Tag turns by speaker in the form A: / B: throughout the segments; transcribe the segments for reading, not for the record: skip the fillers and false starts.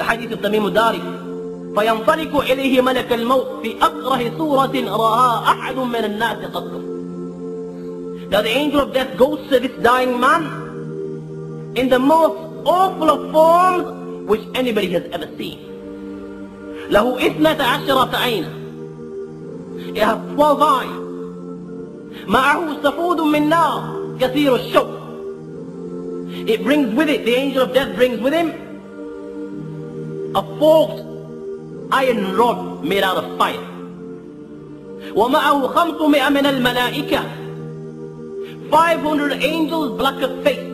A: the hadith of Tamim Dari, فَيَنْطَلِقُ إِلَيْهِ مَلَكَ الْمَوْتِ فِي أَقْرَهِ صُورَةٍ رَآهَا أَحَدٌ مِّنَ النَّاسِ قَطٌّ. That the angel of death goes to this dying man in the most awful of forms which anybody has ever seen. له 12 عينا. It has 12 eyes. معه سفود من نار كثير الشوك. It brings with it, the angel of death brings with him a forked iron rod made out of fire. ومعه 500 من الملائكة. 500 angels black of face.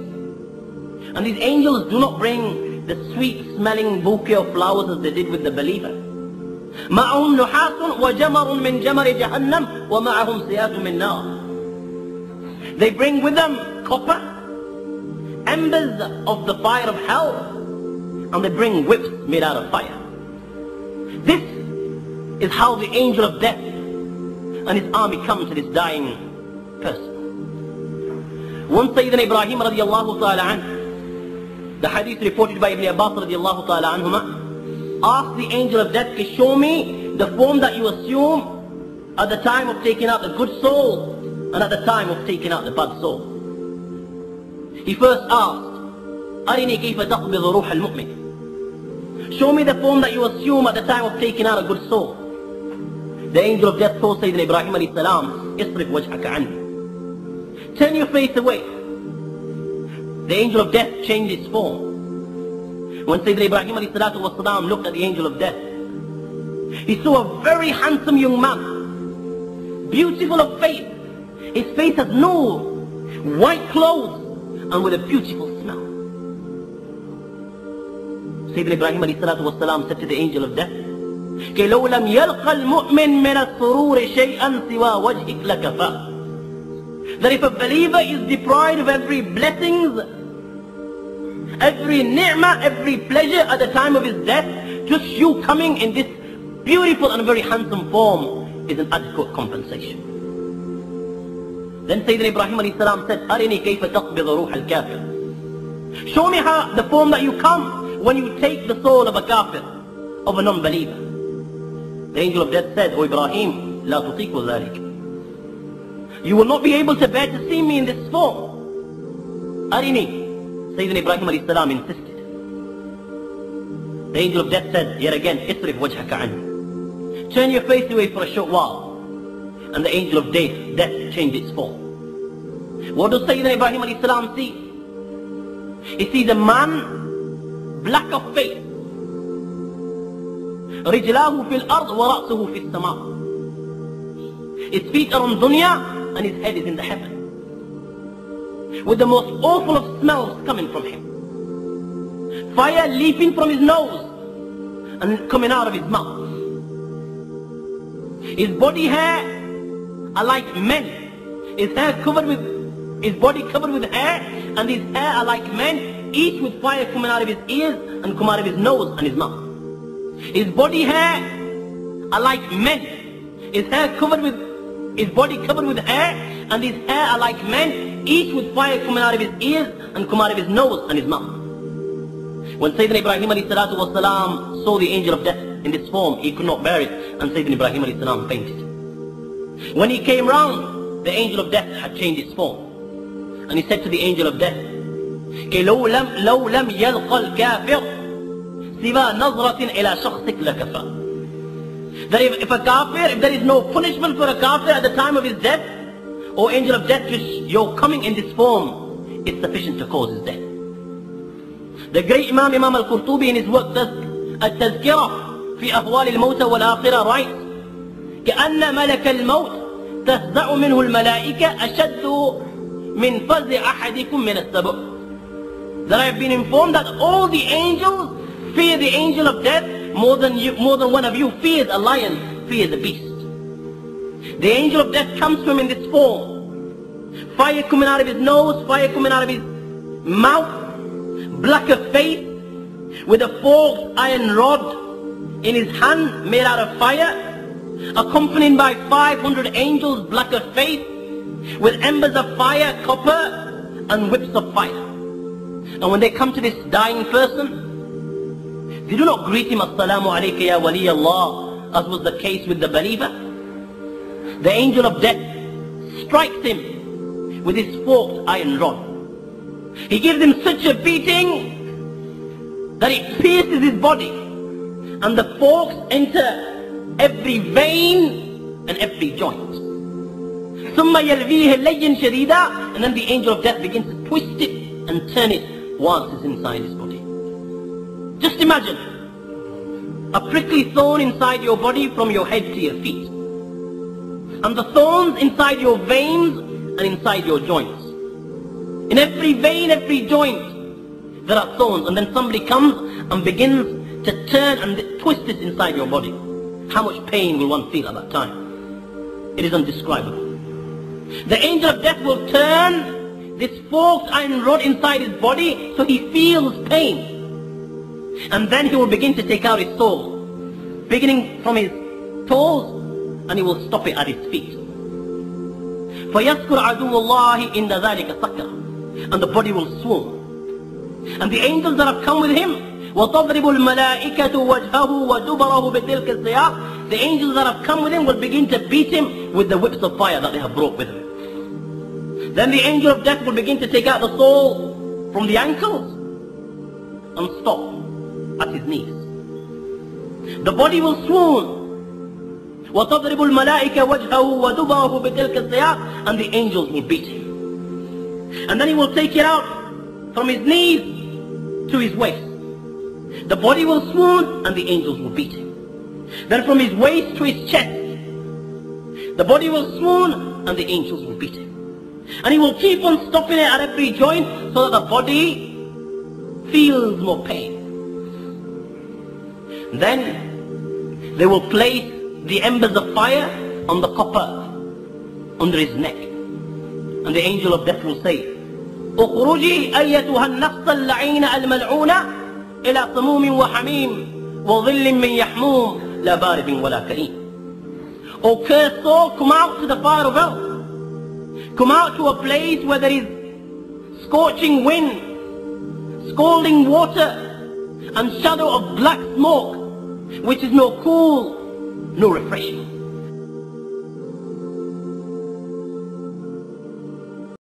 A: And these angels do not bring the sweet smelling bouquet of flowers as they did with the believer. معهم نحاس وجمر من جمر جهنم ومعهم سيات من نار. They bring with them copper, embers of the fire of hell, and they bring whips made out of fire. This is how the angel of death and his army come to this dying person. Once Sayyidina Ibrahim radiallahu ta'ala anhu, the hadith reported by Ibn Abbas radiallahu ta'ala anhuma, asked the angel of death, show me the form that you assume at the time of taking out the good soul and at the time of taking out the bad soul. He first asked, أرني كيف تقبض روح المؤمن. Show me the form that you assume at the time of taking out a good soul. The angel of death told Sayyidina Ibrahim alayhi salam, اصرف وجهك عني. Turn your face away. The angel of death changed his form. When Sayyidina Ibrahim alayhi salatu wasalam looked at the angel of death, he saw a very handsome young man, beautiful of face. His face has nur, white clothes, and with a beautiful smell. Sayyidina Ibrahim alayhi salatu wasalam said to the angel of death, لو لم يلقى المؤمن من السرور شيئا سوى وجهك لكفى. That if a believer is deprived of every blessings, every ni'mah, every pleasure at the time of his death, just you coming in this beautiful and very handsome form is an adequate compensation. Then Sayyidina Ibrahim alayhi salam said, أرني كيف تقبض روح الكافر. Show me how the form that you come when you take the soul of a kafir, of a non-believer. The angel of death said, O Ibrahim, لا تطيق ذلك. You will not be able to bear to see me in this form. Arini. Sayyidina Ibrahim alayhi salam insisted. The angel of death said, yet again, اصرف وجهك عني. Turn your face away for a short while. And the angel of death changed its form. What does Sayyidina Ibrahim alayhi salam see? He sees a man black of face. رجلاه في الأرض ورأسه في السماء. His feet are on dunya and his head is in the heaven. With the most awful of smells coming from him. Fire leaping from his nose and coming out of his mouth. His body hair are like men. His body covered with hair, and his hair are like men, each with fire coming out of his ears and come out of his nose and his mouth. His body hair are like men. His body covered with hair, and his hair are like men, each with fire coming out of his ears and come out of his nose and his mouth. When Sayyidina Ibrahim alayhi salatu wasalam saw the angel of death in this form, he could not bear it, and Sayyidina Ibrahim alayhi salam fainted. When he came round, the angel of death had changed its form. And he said to the angel of death, لو لم يلقى الكافر سوى نظرة إلى شخصك لكفى. That if a kafir, if there is no punishment for a kafir at the time of his death, or angel of death, just your coming in this form is sufficient to cause his death. The great Imam al-Qurtubi in his work التذكرة في أهوال الموتى والآخرة writes كأن ملك الموت تفزع منه الملائكة أشد من فزع أحدكم من السبع. That I have been informed that all the angels fear the angel of death more than one of you fears a lion, fears a beast. The angel of death comes to him in this form. Fire coming out of his nose, fire coming out of his mouth, black of face, with a forked iron rod in his hand made out of fire, accompanied by 500 angels black of face, with embers of fire, copper, and whips of fire. And when they come to this dying person, They do not greet him, Assalamu alayka ya wali Allah, as was the case with the believer. The angel of death strikes him with his forked iron rod. He gives him such a beating that it pierces his body, and the forks enter every vein and every joint. ثم يلويه ليا شديدا, and then the angel of death begins to twist it and turn it whilst it's inside his body. Just imagine a prickly thorn inside your body from your head to your feet, and the thorns inside your veins and inside your joints. In every vein, every joint, there are thorns, and then somebody comes and begins to turn and twist this inside your body. How much pain will one feel at that time? It is indescribable. The angel of death will turn this forked iron rod inside his body so he feels pain. And then he will begin to take out his soul, beginning from his toes, and he will stop it at his feet. فَيَذْكُرْ عَدُوُّ اللَّهِ إِنَّ ذَلِكَ سَكَّرٌ, and the body will swoon. And the angels that have come with him, وَتَضْرِبُ الْمَلَائِكَةُ وَجْهَهُ وَدُبَرَهُ بِتِلْكَ السِّيَاحِ, the angels that have come with him will begin to beat him with the whips of fire that they have brought with them. Then the angel of death will begin to take out the soul from the ankles and stop at his knees. The body will swoon. وَتَضْرِبُ الْمَلَائِكَ وَجْهَهُ وَدُبَرَهُ بِتِلْكَ السِّيَاحِ, and the angels will beat him. And then he will take it out from his knees to his waist. The body will swoon and the angels will beat him. Then from his waist to his chest, the body will swoon and the angels will beat him. And he will keep on stopping it at every joint so that the body feels more pain. Then they will place the embers of fire on the copper under his neck, and the angel of death will say, اخرجي أيتها النفس اللعينة الملعونة إلى سموم وحميم وظل من يحموم لا بارد ولا كريم. O cursed soul, come out to the fire of hell. Come out to a place where there is scorching wind, scalding water, and shadow of black smoke, which is no cool, no refreshing.